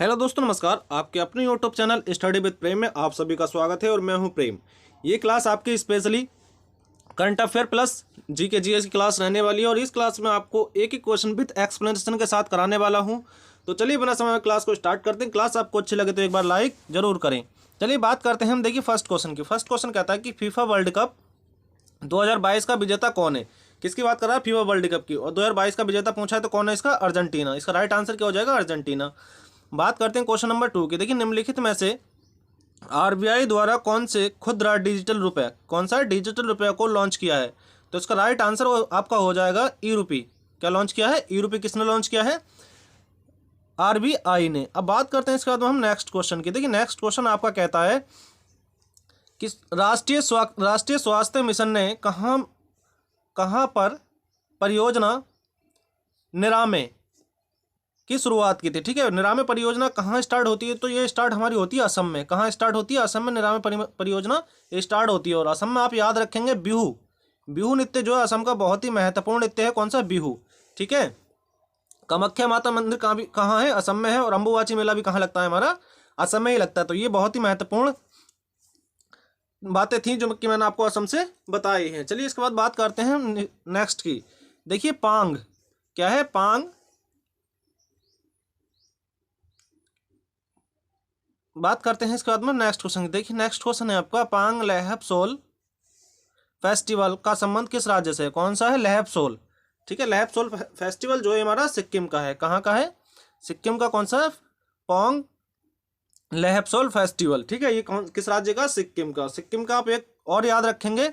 Hello दोस्तों, नमस्कार। आपके अपने यूट्यूब चैनल स्टडी विद प्रेम में आप सभी का स्वागत है और मैं हूं प्रेम। ये क्लास आपकी specially current affair plus GK GS की क्लास रहने वाली है और इस क्लास में आपको एक ही क्वेश्चन विद एक्सप्लेनेशन के साथ कराने वाला हूं। तो चलिए बिना समय में क्लास को स्टार्ट करते हैं। क्लास आपको अच्छी लगे तो एक बार लाइक जरूर करें। चलिए बात करते हैं हम। देखिए फर्स्ट क्वेश्चन की। फर्स्ट क्वेश्चन कहता है कि फीफा वर्ल्ड कप 2022 का विजेता कौन है। किसकी बात कर रहा है? फीफा वर्ल्ड कप की। और 2022 का विजेता पूछा है तो कौन है इसका? अर्जेंटीना। इसका राइट आंसर क्या हो जाएगा? अर्जेंटीना। बात करते हैं क्वेश्चन नंबर 2 की। देखिए निम्नलिखित में से आरबीआई द्वारा कौन से खुदरा डिजिटल रुपए, कौन सा डिजिटल रुपये को लॉन्च किया है? तो इसका राइट आंसर आपका हो जाएगा ई रुपी। क्या लॉन्च किया है? ई रुपी। किसने लॉन्च किया है? आरबीआई ने। अब बात करते हैं इसके बाद हम नेक्स्ट क्वेश्चन की। देखिए नेक्स्ट क्वेश्चन आपका कहता है कि राष्ट्रीय स्वास्थ्य मिशन ने कहाँ पर परियोजना निरामे की शुरुआत की थी। ठीक है, निरामे परियोजना कहाँ स्टार्ट होती है? तो ये स्टार्ट हमारी होती है असम में। कहाँ स्टार्ट होती है? असम में निरामे परियोजना स्टार्ट होती है। और असम में आप याद रखेंगे बिहू। बिहू नृत्य जो है असम का बहुत ही महत्वपूर्ण नृत्य है। कौन सा? बिहू। ठीक है। कामाख्या माता मंदिर कहाँ है? असम में है। और अम्बुबाची मेला भी कहाँ लगता है? हमारा असम में ही लगता है। तो ये बहुत ही महत्वपूर्ण बातें थी जो कि मैंने आपको असम से बताई हैं। चलिए इसके बाद बात करते हैं नेक्स्ट की। देखिए पांग क्या है? पांग। बात करते हैं इसके बाद में नेक्स्ट क्वेश्चन। देखिए नेक्स्ट क्वेश्चन है आपका पांग लैहपसोल फेस्टिवल का संबंध किस राज्य से है? कौन सा है? लैहपसोल। ठीक है, लैहपसोल फेस्टिवल जो है हमारा सिक्किम का है। कहाँ का है? सिक्किम का। कौन सा? पोंग लैहपसोल फेस्टिवल। ठीक है, ये किस राज्य का? सिक्किम का। सिक्किम का आप एक और याद रखेंगे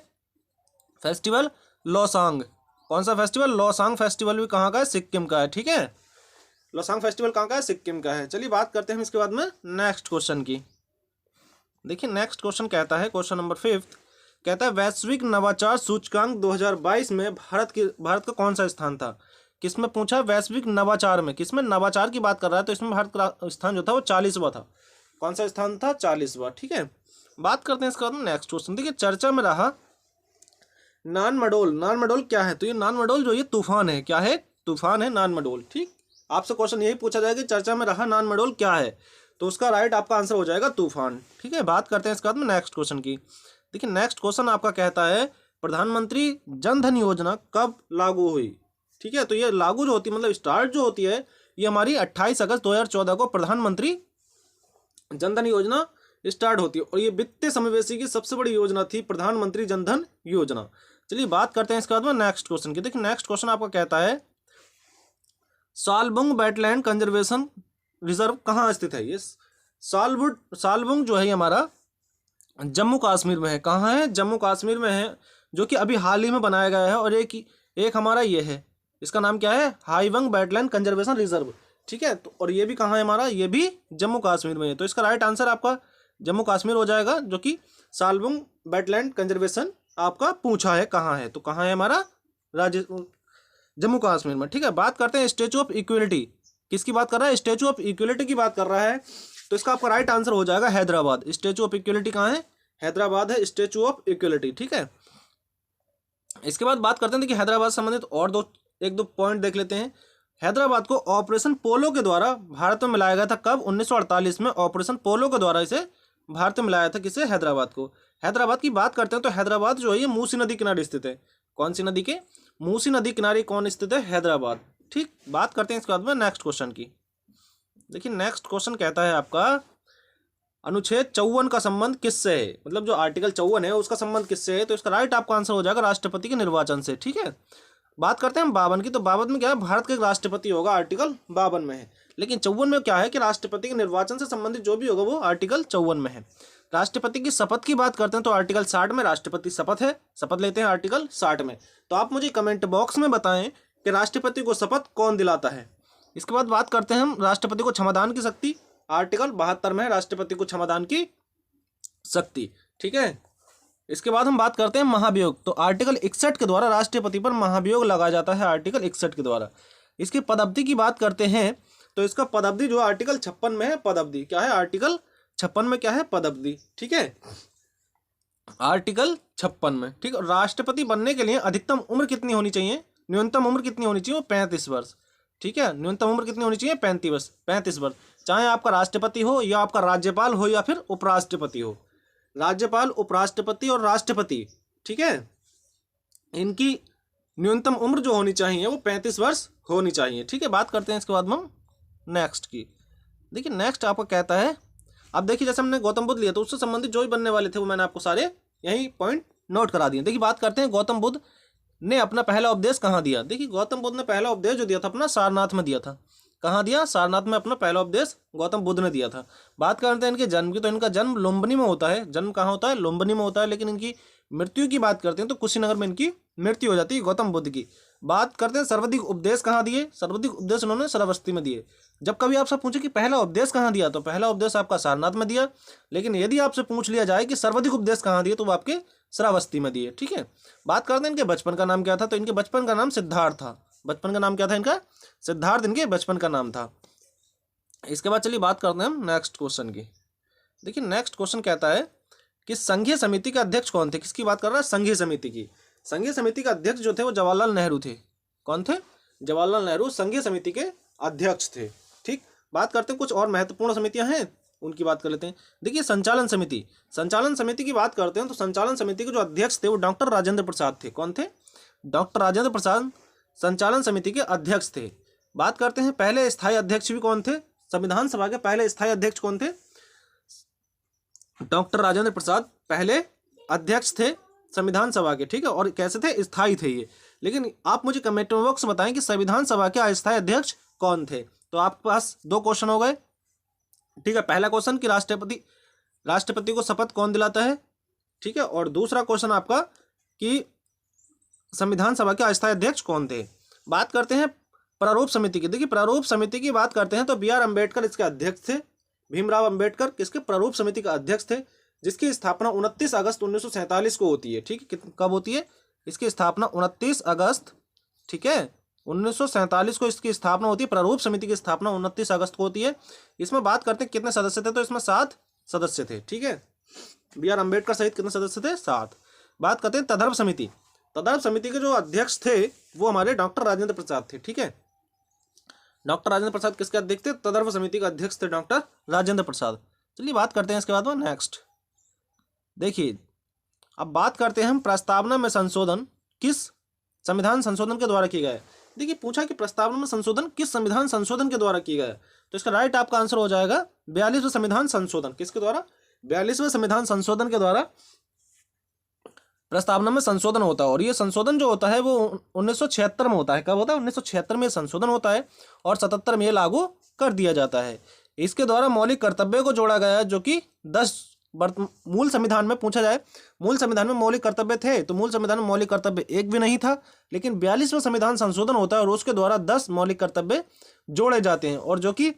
फेस्टिवल लोसांग। कौन सा फेस्टिवल? लोसांग फेस्टिवल भी कहाँ का है? सिक्किम का है। ठीक है, लोसांग फेस्टिवल कहाँ का है? सिक्किम का है। चलिए बात करते हैं हम इसके बाद में नेक्स्ट क्वेश्चन की। देखिए नेक्स्ट क्वेश्चन कहता है, क्वेश्चन नंबर 5 कहता है वैश्विक नवाचार सूचकांक 2022 में भारत का कौन सा स्थान था? किसमें पूछा? वैश्विक नवाचार में। किसमें? नवाचार की बात कर रहा है तो इसमें भारत का स्थान जो था वो 40वां था। कौन सा स्थान था? 40वां। ठीक है, बात करते हैं इसके बाद में नेक्स्ट क्वेश्चन। देखिए चर्चा में रहा नान मडोल। नान मडोल क्या है? तो ये नान मडोल जो ये तूफान है। क्या है? तूफान है नान मडोल। ठीक, आपसे क्वेश्चन यही पूछा जाएगा कि चर्चा में रहा नान मडोल क्या है, तो उसका राइट आपका आंसर हो जाएगा तूफान। ठीक है, बात करते हैं इसके बाद में नेक्स्ट क्वेश्चन की। देखिए नेक्स्ट क्वेश्चन आपका कहता है प्रधानमंत्री जन धन योजना कब लागू हुई? ठीक है, तो ये लागू जो होती है मतलब स्टार्ट जो होती है ये हमारी 28 अगस्त 2014 को प्रधानमंत्री जन धन योजना स्टार्ट होती है। और ये वित्तीय समावेशी की सबसे बड़ी योजना थी प्रधानमंत्री जन धन योजना। चलिए बात करते हैं इसके बाद में नेक्स्ट क्वेश्चन की। देखिए नेक्स्ट क्वेश्चन आपका कहता है सालबुंग वेटलैंड कंजर्वेशन रिजर्व कहाँ स्थित है? ये सालबुंग जो है हमारा जम्मू कश्मीर में है। कहाँ है? जम्मू कश्मीर में है, जो कि अभी हाल ही में बनाया गया है। और एक हमारा ये है, इसका नाम क्या है? हाईवंग वेटलैंड कंजर्वेशन रिजर्व। ठीक है, तो और ये भी कहाँ है हमारा? ये भी जम्मू कश्मीर में है। तो इसका राइट आंसर आपका जम्मू कश्मीर हो जाएगा, जो कि सालबुंग वेटलैंड कंजर्वेशन आपका पूछा है कहाँ है। तो कहाँ है हमारा? राज्य जम्मू कश्मीर में। ठीक है, बात करते हैं स्टैचू ऑफ इक्वलिटी। किसकी बात कर रहा है? स्टैचू ऑफ इक्वलिटी की बात कर रहा है। तो इसका आपका राइट आंसर हो जाएगा हैदराबाद। स्टैचू ऑफ इक्वलिटी कहाँ है? हैदराबाद है स्टैचू ऑफ इक्वलिटी। ठीक है, इसके बाद बात करते हैं देखिए हैदराबाद से संबंधित और एक दो पॉइंट देख लेते हैं। हैदराबाद को ऑपरेशन पोलो के द्वारा भारत में मिलाया गया था। कब? 1948 में ऑपरेशन पोलो के द्वारा इसे भारत में मिलाया था। किसे? हैदराबाद को। हैदराबाद की बात करते हैं तो हैदराबाद जो है ये मूसी नदी किनारे स्थित है। कौन सी नदी के? मूसी नदी किनारे कौन स्थित है? हैदराबाद। ठीक, बात करते हैं इसके बाद में नेक्स्ट क्वेश्चन की। देखिए नेक्स्ट क्वेश्चन कहता है आपका अनुच्छेद 54 का संबंध किससे है? मतलब जो आर्टिकल 54 है उसका संबंध किससे है? तो इसका राइट आपका आंसर हो जाएगा राष्ट्रपति के निर्वाचन से। ठीक है, बात करते हैं हम 52 की। तो 52 में क्या है? भारत का एक राष्ट्रपति होगा, आर्टिकल 52 में है। लेकिन 54 में क्या है कि राष्ट्रपति के निर्वाचन से संबंधित जो भी होगा वो आर्टिकल 54 में है। राष्ट्रपति की शपथ की बात करते हैं तो आर्टिकल 60 में राष्ट्रपति शपथ लेते हैं आर्टिकल 60 में। तो आप मुझे कमेंट बॉक्स में बताएं कि राष्ट्रपति को शपथ कौन दिलाता है। इसके बाद बात करते हैं हम राष्ट्रपति को क्षमादान की शक्ति। आर्टिकल 72 में है राष्ट्रपति को क्षमादान की शक्ति। ठीक है, इसके बाद हम बात करते हैं महाभियोग। तो आर्टिकल 61 के द्वारा राष्ट्रपति पर महाभियोग लगाया जाता है। आर्टिकल 61 के द्वारा। इसकी पदावधि की बात करते हैं तो इसका पदावधि जो आर्टिकल 56 में है। पदावधि क्या है? आर्टिकल 56 में क्या है? पदावधि। ठीक है, आर्टिकल 56 में। ठीक है, राष्ट्रपति बनने के लिए अधिकतम उम्र कितनी होनी चाहिए? न्यूनतम उम्र कितनी होनी चाहिए? वो 35 वर्ष। ठीक है, न्यूनतम उम्र कितनी होनी चाहिए? 35 वर्ष। चाहे आपका राष्ट्रपति हो या आपका राज्यपाल हो या फिर उपराष्ट्रपति हो। राज्यपाल, उपराष्ट्रपति और राष्ट्रपति, ठीक है, इनकी न्यूनतम उम्र जो होनी चाहिए वो 35 वर्ष होनी चाहिए। ठीक है, बात करते हैं इसके बाद हम नेक्स्ट की। देखिए नेक्स्ट आपको कहता है, अब देखिए जैसे हमने गौतम बुद्ध लिया तो उससे संबंधित जो भी बनने वाले थे वो मैंने आपको सारे यही पॉइंट नोट करा दिए। देखिए बात करते हैं गौतम बुद्ध ने अपना पहला उपदेश कहाँ दिया। देखिए गौतम बुद्ध ने पहला उपदेश जो दिया था अपना सारनाथ में दिया था। कहाँ दिया? सारनाथ में अपना पहला उपदेश गौतम बुद्ध ने दिया था। बात करते हैं इनके जन्म की, तो इनका जन्म लुम्बिनी में होता है। जन्म कहाँ होता है? लुम्बिनी में होता है। लेकिन इनकी मृत्यु की बात करते हैं तो कुशीनगर में इनकी मृत्यु हो जाती है गौतम बुद्ध की। बात करते हैं सर्वाधिक उपदेश कहाँ दिए। सर्वाधिक उपदेश उन्होंने श्रावस्ती में दिए। जब कभी आपसे पूछे कि पहला उपदेश कहाँ दिया, तो पहला उपदेश आपका सारनाथ में दिया। लेकिन यदि आपसे पूछ लिया जाए कि सर्वाधिक उपदेश कहाँ दिए, तो वो आपके श्रावस्ती में दिए। ठीक है, बात करते हैं इनके बचपन का नाम क्या था। तो इनके बचपन का नाम सिद्धार्थ था। बचपन का नाम क्या था इनका? सिद्धार्थ इनके बचपन का नाम था। इसके बाद चलिए बात करते हैं हम नेक्स्ट क्वेश्चन की। देखिए नेक्स्ट क्वेश्चन कहता है कि संघीय समिति के अध्यक्ष कौन थे? किसकी बात कर रहा है? संघीय समिति की। संघीय समिति के अध्यक्ष जो थे वो जवाहरलाल नेहरू थे। कौन थे? जवाहरलाल नेहरू संघीय समिति के अध्यक्ष थे। ठीक, बात करते हैं कुछ और महत्वपूर्ण समितियां हैं, उनकी बात कर लेते हैं। देखिए संचालन समिति। संचालन समिति की बात करते हैं तो संचालन समिति के जो अध्यक्ष थे वो डॉक्टर राजेंद्र प्रसाद थे। कौन थे? डॉक्टर राजेंद्र प्रसाद संचालन समिति के अध्यक्ष थे। बात करते हैं पहले स्थायी अध्यक्ष भी कौन थे? संविधान सभा के पहले स्थायी अध्यक्ष कौन थे? डॉक्टर राजेंद्र प्रसाद पहले अध्यक्ष थे संविधान सभा के। ठीक है, और कैसे थे? स्थायी थे ये। लेकिन आप मुझे कमेंट बॉक्स में बताएं कि संविधान सभा के अस्थायी अध्यक्ष कौन थे। तो आपके पास दो क्वेश्चन हो गए। ठीक है, पहला क्वेश्चन कि राष्ट्रपति को शपथ कौन दिलाता है। ठीक है, और दूसरा क्वेश्चन आपका कि संविधान सभा के अस्थायी अध्यक्ष कौन थे। बात करते हैं प्रारूप समिति की। देखिए प्रारूप समिति की बात करते हैं तो बी आर अम्बेडकर इसके अध्यक्ष थे। भीमराव अम्बेडकर किसके? प्रारूप समिति का अध्यक्ष थे, जिसकी स्थापना 29 अगस्त 1947 को होती है। ठीक है, कब होती है? इसकी स्थापना 29 अगस्त, ठीक है, 1947 को इसकी स्थापना होती है। प्रारूप समिति की स्थापना 29 अगस्त को होती है। इसमें बात करते हैं कितने सदस्य थे, तो इसमें 7 सदस्य थे। ठीक है, बी आर अम्बेडकर सहित कितने सदस्य थे? 7। बात करते हैं तदर्भ समिति। तदर्भ समिति के जो अध्यक्ष थे वो हमारे डॉक्टर राजेंद्र प्रसाद थे। ठीक है, डॉक्टर राजेंद्र प्रसाद किसके अध्यक्ष थे? तदर्भ समिति के अध्यक्ष थे डॉक्टर राजेंद्र प्रसाद। चलिए बात करते हैं इसके बाद में नेक्स्ट। देखिए अब बात करते हैं हम प्रस्तावना में संशोधन किस संविधान संशोधन के द्वारा किया गया है। देखिए पूछा कि प्रस्तावना में संशोधन किस संविधान संशोधन के द्वारा किया गया है, तो इसका राइट आपका आंसर हो जाएगा 42वें संविधान संशोधन। किसके द्वारा? 42वें संविधान संशोधन के द्वारा प्रस्तावना में संशोधन होता है। और ये संशोधन जो होता है वो 1976 में होता है। कब होता है? 1976 में संशोधन होता है और 77 में ये लागू कर दिया जाता है। इसके द्वारा मौलिक कर्तव्य को जोड़ा गया है, जो कि 10 मूल संविधान में पूछा जाए, मूल संविधान में मौलिक कर्तव्य थे, तो मूल संविधान में मौलिक कर्तव्य एक भी नहीं था। लेकिन 42वें संविधान संशोधन होता है और उसके द्वारा 10 मौलिक कर्तव्य जोड़े जाते हैं। और जो कि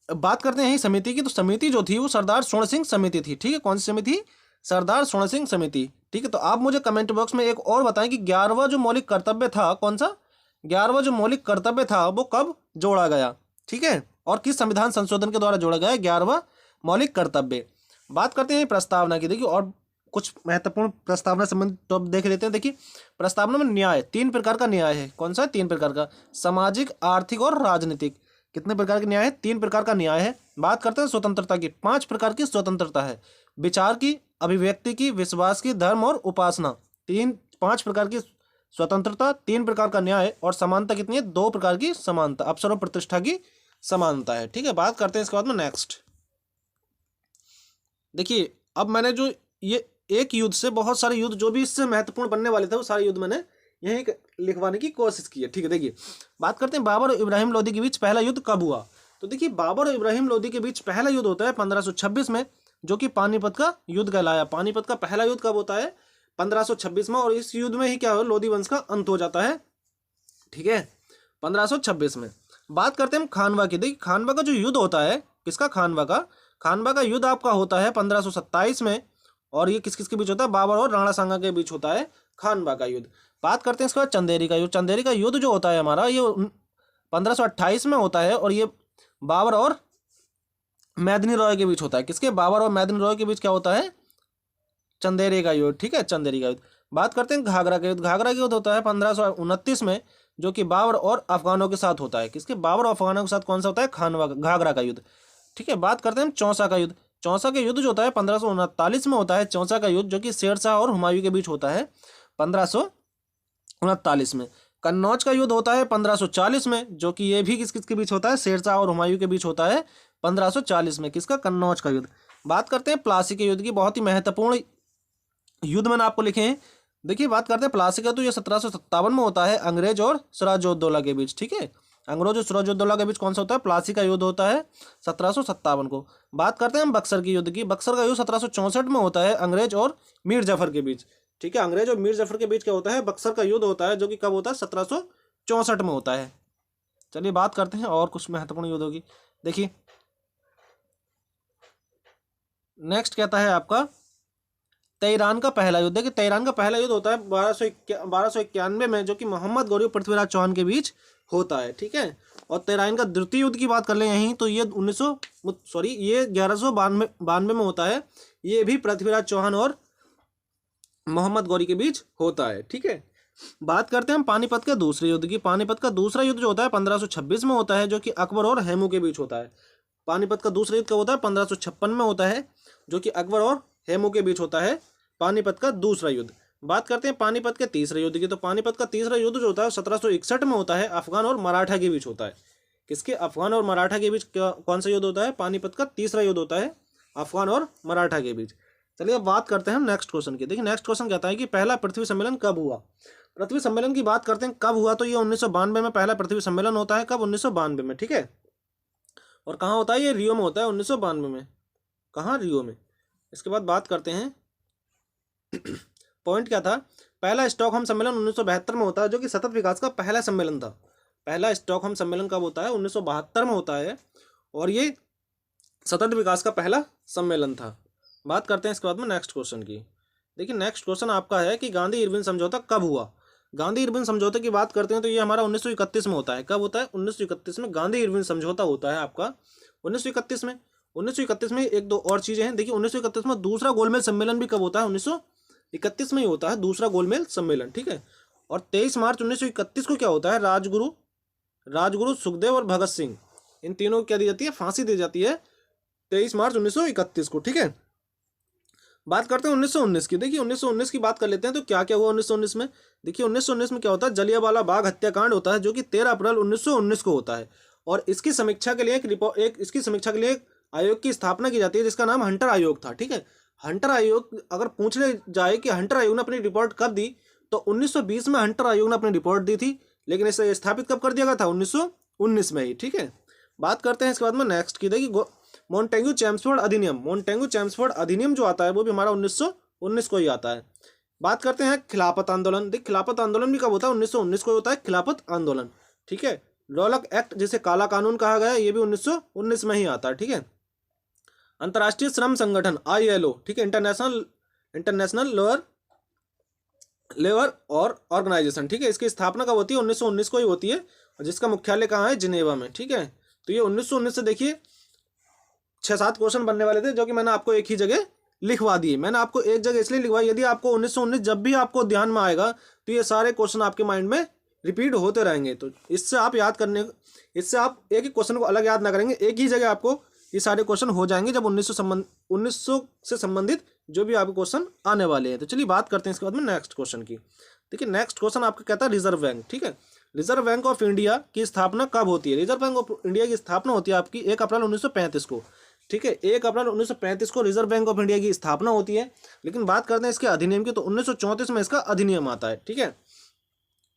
बात करते हैं समिति की, तो समिति जो थी वो सरदार स्वर्ण सिंह समिति थी। ठीक है, कौन सी समिति? सरदार स्वर्ण सिंह समिति। ठीक है, तो आप मुझे कमेंट बॉक्स में एक और बताएं कि 11वां जो मौलिक कर्तव्य था, कौन सा 11वां जो मौलिक कर्तव्य था वो कब जोड़ा गया। ठीक है, और किस संविधान संशोधन के द्वारा जोड़ा गया 11वां मौलिक कर्तव्य। बात करते हैं प्रस्तावना की। देखिए और कुछ महत्वपूर्ण प्रस्तावना संबंधित तो देख लेते हैं। देखिए प्रस्तावना में न्याय 3 प्रकार का न्याय है। कौन सा? 3 प्रकार का, सामाजिक, आर्थिक और राजनीतिक। कितने प्रकार के न्याय है? 3 प्रकार का न्याय है। बात करते हैं स्वतंत्रता की। 5 प्रकार की स्वतंत्रता है। विचार की, अभिव्यक्ति की, विश्वास की, धर्म और उपासना। 5 प्रकार की स्वतंत्रता, 3 प्रकार का न्याय और समानता कितनी है? 2 प्रकार की समानता, अवसर और प्रतिष्ठा की समानता है। ठीक है, बात करते हैं इसके बाद में नेक्स्ट। देखिए अब मैंने जो ये एक युद्ध से बहुत सारे युद्ध जो भी इससे महत्वपूर्ण बनने वाले थे वो सारे युद्ध मैंने यहीं लिखवाने की कोशिश की है। ठीक है, देखिए बात करते हैं बाबर और इब्राहिम लोदी के बीच पहला युद्ध कब हुआ। तो देखिए बाबर और इब्राहिम लोदी के बीच पहला युद्ध होता है 1526 में, जो कि पानीपत का युद्ध कहलाया। पानीपत का पहला युद्ध कब होता है? 1526 में। और इस युद्ध में ही क्या हो? लोदी वंश का अंत हो जाता है। ठीक है, 1526 में। बात करते हैं हम खानवा की। देखिए खानवा का जो युद्ध होता है, किसका? खानवा का युद्ध आपका होता है 1527 में। और ये किस किस के बीच होता है? बाबर और राणा सांगा के बीच होता है खानवा का युद्ध। बात करते हैं इसके बाद चंदेरी का युद्ध। चंदेरी का युद्ध जो होता है हमारा ये 1528 में होता है और ये बाबर और मैदिनी रॉय के बीच होता है। किसके? बाबर और मैदिनी रॉय के बीच क्या होता है? चंदेरी का युद्ध। ठीक है, चंदेरी का युद्ध। बात करते हैं घाघरा का युद्ध। घाघरा का युद्ध होता है 1529 में, जो कि बाबर और अफगानों के साथ होता है। किसके? बाबर और अफगानों के साथ कौन सा होता है? खानवा घाघरा का युद्ध। ठीक है, बात करते हैं चौसा का युद्ध। चौसा का युद्ध जो होता है 1539 में होता है। चौसा का युद्ध जो कि शेरशाह और हुमायूं के बीच होता है 1539 में। कन्नौज का युद्ध होता है 1540 में, जो कि ये भी किस किस के बीच होता है? शेरशाह और हुमायूं के बीच होता है 1540 में। किसका? कन्नौज का युद्ध। बात करते हैं प्लासी के युद्ध की, बहुत ही महत्वपूर्ण युद्ध मैंने आपको लिखे हैं। देखिए, बात करते हैं प्लासी का, तो ये 1757 में होता है अंग्रेज और सिराजुद्दौला के बीच। ठीक है, अंग्रेज और सिराजुद्दौला के बीच कौन सा होता है? प्लासी का युद्ध होता है 1757 को। बात करते हैं हम बक्सर की युद्ध की। बक्सर का युद्ध 1764 में होता है अंग्रेज और मीर जफर के बीच। ठीक है, अंग्रेज और मीर जफर के बीच क्या होता है? बक्सर का युद्ध होता है, जो कि कब होता है? 1764 में होता है। चलिए बात करते हैं और कुछ महत्वपूर्ण युद्धों की। देखिए, नेक्स्ट कहता है आपका तेहरान का पहला युद्ध। कि तेहरान का पहला युद्ध होता है 1291 में, जो कि मोहम्मद गौरी और पृथ्वीराज चौहान के बीच होता है। ठीक है, और तेहरान का द्वितीय युद्ध की बात कर लें यहीं, तो ये 1192 में होता है। ये भी पृथ्वीराज चौहान और मोहम्मद गौरी के बीच होता है। ठीक है, बात करते हैं हम पानीपत के दूसरे युद्ध की। पानीपत का दूसरा युद्ध जो होता है 1526 में होता है, जो कि अकबर और हेमू के बीच होता है। पानीपत का दूसरा युद्ध कब होता है? 1556 में होता है, जो कि अकबर और हेमू के बीच होता है पानीपत का दूसरा युद्ध। बात करते हैं पानीपत के तीसरे युद्ध की। तो पानीपत का तीसरा युद्ध जो होता है 1761 में होता है, अफगान और मराठा के बीच होता है। किसके? अफगान और मराठा के बीच कौन सा युद्ध होता है? पानीपत का तीसरा युद्ध होता है अफगान और मराठा के बीच। चलिए अब बात करते हैं हम नेक्स्ट क्वेश्चन की। देखिए, नेक्स्ट क्वेश्चन कहता है कि पहला पृथ्वी सम्मेलन कब हुआ? पृथ्वी सम्मेलन की बात करते हैं कब हुआ, तो ये 1992 में पहला पृथ्वी सम्मेलन होता है। कब? 1992 में। ठीक है, और कहाँ होता है? ये रियो में होता है 1992 में। कहाँ? रियो में। इसके बाद बात करते हैं पॉइंट क्या था? पहला स्टॉकहोम सम्मेलन 1972 में होता है, जो कि सतत विकास का पहला सम्मेलन था। पहला स्टॉकहोम सम्मेलन कब होता है? 1972 में होता है, और ये सतत विकास का पहला सम्मेलन था। बात करते हैं इसके बाद में नेक्स्ट क्वेश्चन की। देखिए, नेक्स्ट क्वेश्चन आपका है कि गांधी इरविन समझौता कब हुआ? गांधी इरविन समझौते की बात करते हैं तो ये हमारा 1931 में होता है। कब होता है? 1931 में गांधी इरविन समझौता होता है आपका 1931 में। 1931 में एक दो और चीज़ें हैं। देखिए, 1931 में दूसरा गोलमेज सम्मेलन भी कब होता है? 1931 में ही होता है दूसरा गोलमेज सम्मेलन। ठीक है, और 23 मार्च 1931 को क्या होता है? राजगुरु सुखदेव और भगत सिंह, इन तीनों को क्या दी जाती है? फांसी दी जाती है 23 मार्च 1931 को। ठीक है, बात करते हैं 1919 की। देखिए, 1919 की बात कर लेते हैं तो क्या क्या हुआ 1919 में। देखिए, 1919 में क्या होता है? जलियांवाला बाग हत्याकांड होता है, जो कि 13 अप्रैल 1919 को होता है। और इसकी समीक्षा के लिए एक आयोग की स्थापना की जाती है, जिसका नाम हंटर आयोग था। ठीक है, हंटर आयोग अगर पूछने जाए कि हंटर आयोग ने अपनी रिपोर्ट कब दी, तो 1920 में हंटर आयोग ने अपनी रिपोर्ट दी थी, लेकिन इसे स्थापित कब कर दिया गया था? 1919 में ही। ठीक है, बात करते हैं इसके बाद में नेक्स्ट की। देखिए, मॉन्टेग्यू चेम्सफोर्ड अधिनियम जो आता है वो भी हमारा 1919 को ही आता है। बात करते हैं खिलाफत आंदोलन। देखिए, खिलाफत आंदोलन भी कब होता है? 1919 को होता है खिलाफत आंदोलन। ठीक है, रौलक एक्ट, जिसे काला कानून कहा गया है, ये भी 1919 में ही आता है। ठीक है, अंतर्राष्ट्रीय श्रम संगठन ILO, ठीक है, इंटरनेशनल लेबर और ऑर्गेनाइजेशन, ठीक है, इसकी स्थापना कब होती है? 1919 को ही होती है, और जिसका मुख्यालय कहाँ है? जिनेवा में। ठीक है, तो ये 1919 से देखिए 6-7 क्वेश्चन बनने वाले थे, जो कि मैंने आपको एक ही जगह लिखवा दिए। मैंने आपको एक जगह इसलिए लिखवाई, यदि आपको 1919 जब भी आपको ध्यान में आएगा तो ये सारे क्वेश्चन आपके माइंड में रिपीट होते रहेंगे। तो इससे आप एक ही क्वेश्चन को अलग याद ना करेंगे, एक ही जगह आपको ये सारे क्वेश्चन हो जाएंगे जब 1900 से संबंधित जो भी आपके क्वेश्चन आने वाले हैं। तो चलिए बात करते हैं इसके बाद में नेक्स्ट क्वेश्चन की। देखिए, नेक्स्ट क्वेश्चन आपका कहता है रिजर्व बैंक। ठीक है, रिजर्व बैंक ऑफ इंडिया की स्थापना कब होती है? रिजर्व बैंक ऑफ इंडिया की स्थापना होती है आपकी 1 अप्रैल 1935 को। ठीक है, 1 अप्रैल 1935 को रिजर्व बैंक ऑफ इंडिया की स्थापना होती है। लेकिन बात करते हैं इसके अधिनियम की, तो 1934 में इसका अधिनियम आता है। ठीक है,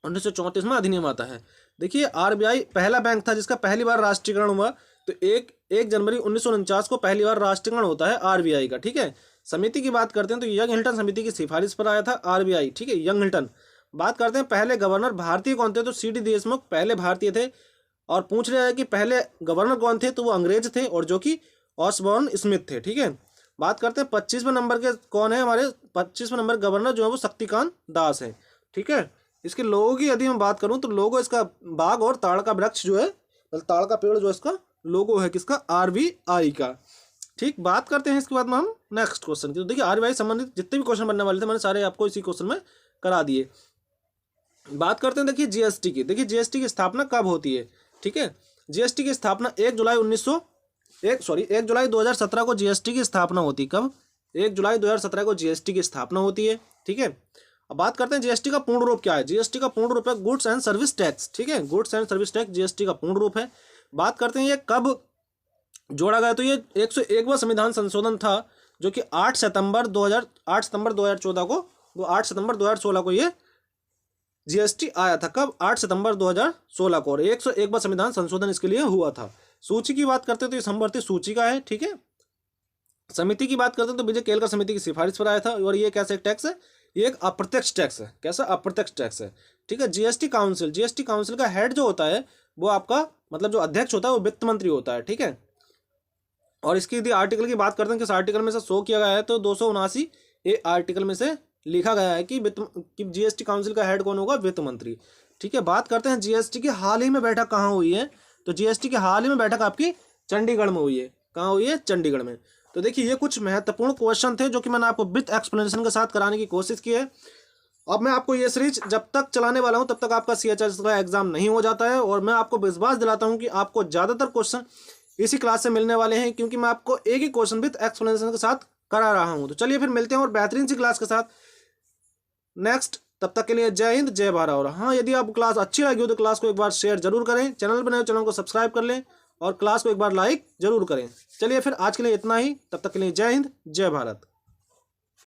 1934 में अधिनियम आता है। देखिए, RBI पहला बैंक था जिसका पहली बार राष्ट्रीयकरण हुआ। तो 1 जनवरी 1949 को पहली बार राष्ट्रीयकरण होता है RBI का। ठीक है, समिति की बात करते हैं तो यंग हिल्टन समिति की सिफारिश पर आया था RBI। ठीक है, यंग हिल्टन। बात करते हैं पहले गवर्नर भारतीय कौन थे, तो CD देशमुख पहले भारतीय थे। और पूछ रहे हैं कि पहले गवर्नर कौन थे, तो वो अंग्रेज थे, और जो कि ऑसबॉर्न स्मिथ थे। ठीक है, बात करते हैं 25वें नंबर के कौन है हमारे 25वें नंबर गवर्नर जो है वो शक्तिकांत दास है। ठीक है, इसके लोगों की यदि मैं बात करूं तो लोगो इसका बाघ और ताड़ का वृक्ष जो है, ताड़ का पेड़ जो इसका लोगो है किसका? RBI का। ठीक, बात करते हैं इसके बाद में हम नेक्स्ट क्वेश्चन की। तो देखिए आरबीआई संबंधित जितने भी क्वेश्चन बनने वाले थे मैंने सारे आपको इसी क्वेश्चन में करा दिए। बात करते हैं देखिए जीएसटी की। देखिए जीएसटी की स्थापना कब होती है, ठीक है। जीएसटी की स्थापना 1 जुलाई 2017 को जीएसटी की स्थापना होती है। कब? 1 जुलाई 2017 को जीएसटी की स्थापना होती है, ठीक है। अब बात करते हैं जीएसटी का पूर्ण रूप क्या है। जीएसटी का पूर्ण रूप है गुड्स एंड सर्विस टैक्स, ठीक है। Goods and service tax GST का पूर्ण रूप है। बात करते हैं ये कब जोड़ा गया, तो ये 101वां संविधान संशोधन था जो कि 8 सितंबर 2014 को, 8 सितंबर 2016 को ये जीएसटी आया था। कब? 8 सितंबर 2016 को। और 101वां संविधान संशोधन इसके लिए हुआ था। सूची की बात करते हैं तो ये समवर्ती सूची का है, ठीक है। समिति की बात करते हैं तो विजय केलकर समिति की सिफारिश पर आया था। और ये कैसे टैक्स है? ये एक अप्रत्यक्ष टैक्स है। कैसा? अप्रत्यक्ष टैक्स है, ठीक है। जीएसटी काउंसिल का हेड जो होता है वो आपका मतलब जो अध्यक्ष होता है वो वित्त मंत्री होता है, ठीक है। और इसकी यदि आर्टिकल की बात करते हैं किस आर्टिकल में से शो किया गया है, तो 279 आर्टिकल में से लिखा गया है कि जीएसटी काउंसिल का हेड कौन होगा? वित्त मंत्री, ठीक है। बात करते हैं जीएसटी की हाल ही में बैठक कहाँ हुई है, तो जीएसटी की हाल ही में बैठक आपकी चंडीगढ़ में हुई है। कहाँ हुई है? चंडीगढ़ में। तो देखिए ये कुछ महत्वपूर्ण क्वेश्चन थे जो कि मैंने आपको विथ एक्सप्लेनेशन के साथ कराने की कोशिश की है। अब मैं आपको ये सीरीज जब तक चलाने वाला हूं तब तक आपका सीएचएस का एग्जाम नहीं हो जाता है। और मैं आपको विश्वास दिलाता हूं कि आपको ज़्यादातर क्वेश्चन इसी क्लास से मिलने वाले हैं, क्योंकि मैं आपको एक ही क्वेश्चन विथ एक्सप्लेनेशन के साथ करा रहा हूं। तो चलिए फिर मिलते हैं और बेहतरीन सी क्लास के साथ नेक्स्ट। तब तक के लिए जय हिंद, जय भारत। और हाँ, यदि आपको क्लास अच्छी लगी हो तो क्लास को एक बार शेयर जरूर करें, चैनल बनाए चैनल को सब्सक्राइब कर लें और क्लास को एक बार लाइक जरूर करें। चलिए फिर आज के लिए इतना ही, तब तक के लिए जय हिंद, जय भारत।